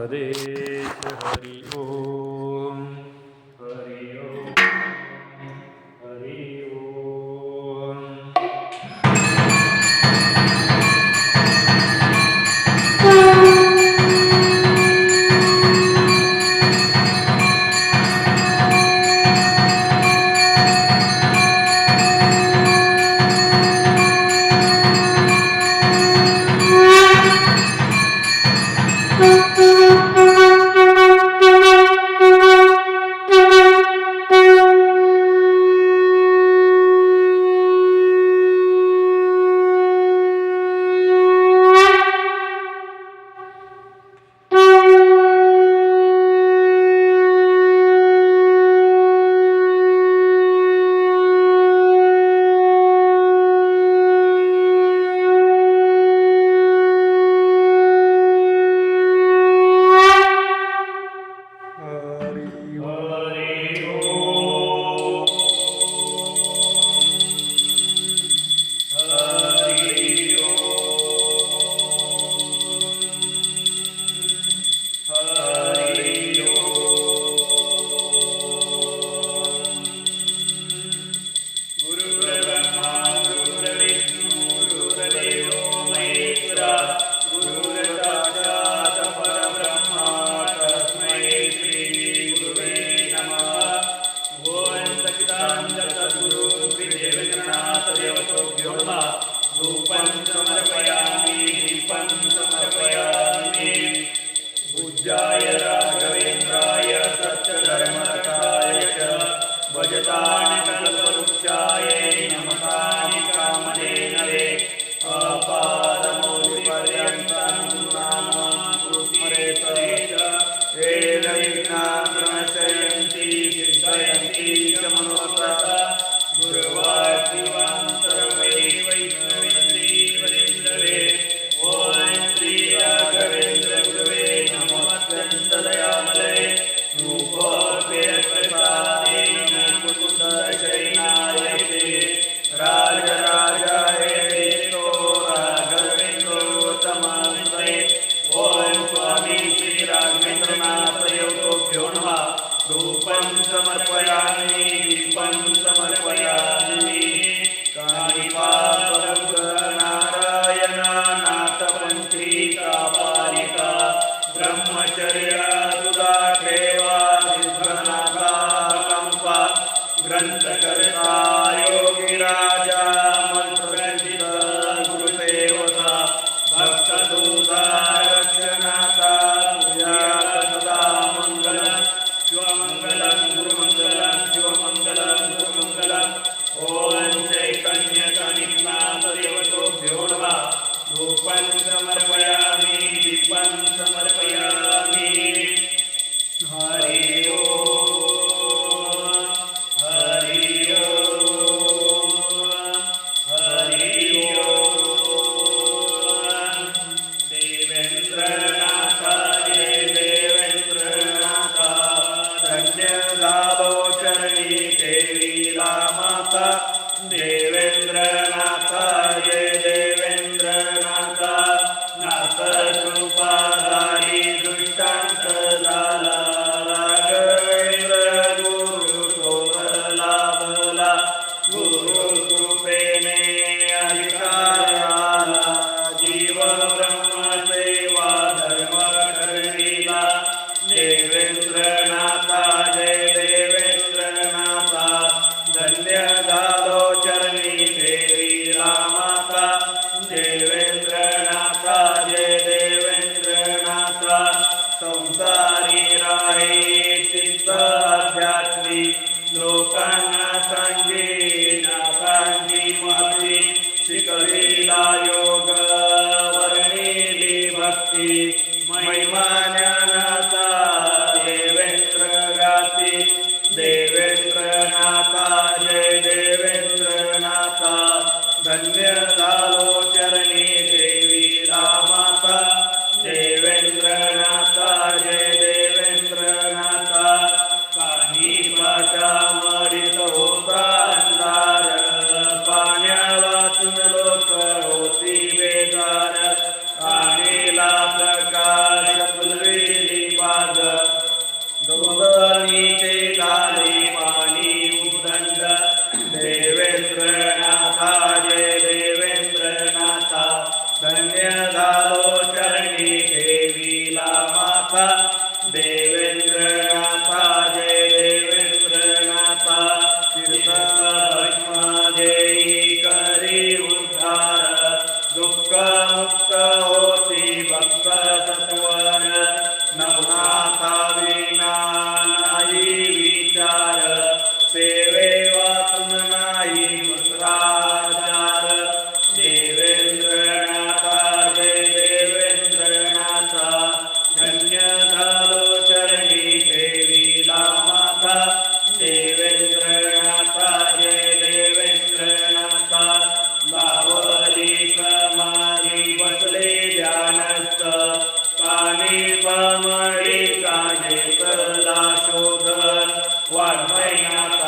आदेश. हरि ओम. हरि ओम. हरि ओम. धूपं समर्पयामि दीपं समर्पयामि पूज्याय राघवेन्द्राय सत्यधर्मरताय च भजतां कल्पवृक्षाय नमतां कामधेनवे आपादमौलिपर्यन्तं नाम स्मरेत वेदविघ्नाः प्रणश्यन्ति सिद्धयन्ति च मनोरथाः गुरुवाक्यवान् सर्वै वैष्णवेन्द्रे ॐ श्री राघवेन्द्र गुरुवे नमो अत्यन्तदयामले रूपोऽपि प्रसादेन मुकुन्दशयनाय राजराजाय देतो राघवेन्द्रोत्तमान्ते ॐ स्वामी श्री राघवेन्द्रनाथ योगोभ्यो नमः धूपं समर्पयामि दीपं समर्पयामि काणिपाकनारायण नाथपन्थीका पालिका ब्रह्मचर्य सुदाखेवा सिद्धनाथा कंपा ग्रंथकर्ता योगिराजा मंत्ररचित गुरुसेवका भक्तदूता रक्षनाथा पूजात सदा मंगलम् शिवमंगलं गुरुमंगलं शिवमंगलं गुरुमंगलं ॐ चैतन्यकानिनाथ देवतोभ्यो नमः धूपं समर्पयामि दीपं समर्पयामि हरि ओम हरि ओम हरि ओम देवेन्द्रनाथाय देवेन्द्रनाथ धन्यदालोचरणी देवी रामाता देवेन्द्रनाथ जय देवेन्द्रनाथ नाथ कृपाधारी दृष्टांत झाला राघवेंद्र गुरु सोहरला भला गुरु कृपेने अधिकार आला जीव ब्रह्म सेवा धर्म करणीला देवेन्द्रनाथ जय देवेन्द्रनाथ धन्य दालोचरणी देवी रामाता देवेन्द्रनाथ जय देवेन्द्रनाथ संसारी राहे चित्त अध्यात्मी लोकांना सांगी नाथांची महती शिकविला योग वर्णिली भक्ती महिमा ज्ञानाचा देवेंद्र गाती देवेन्द्रनाथ जय देवेन्द्रनाथ धन्य दालोचरणी देवी रामाता देवेन्द्रनाथ जय देवेन्द्रनाथ काही वाचा मडित होता अंधार पाण्या वाचून लोक होती बेजार आलेला प्रकाश फुलविली देवेंद्रनाथा देवेंद्रनाथा जय देवेंद्रनाथा तीर्थभस्मदेई करी उद्धार दुःख मुक्त होती भक्त सत्वर नवनाथा विना नाही विचार सेवे वाचून नाही दुसराचार देवेंद्रनाथा जय देवेंद्रनाथा धन्य झालो चरणी ठेविला माथा देवेंद्रनाथा जय देवेंद्रनाथा बावली समाधी बसले ध्यानस्थ कानी पामळी काजे कला शोध वाढवैनाथ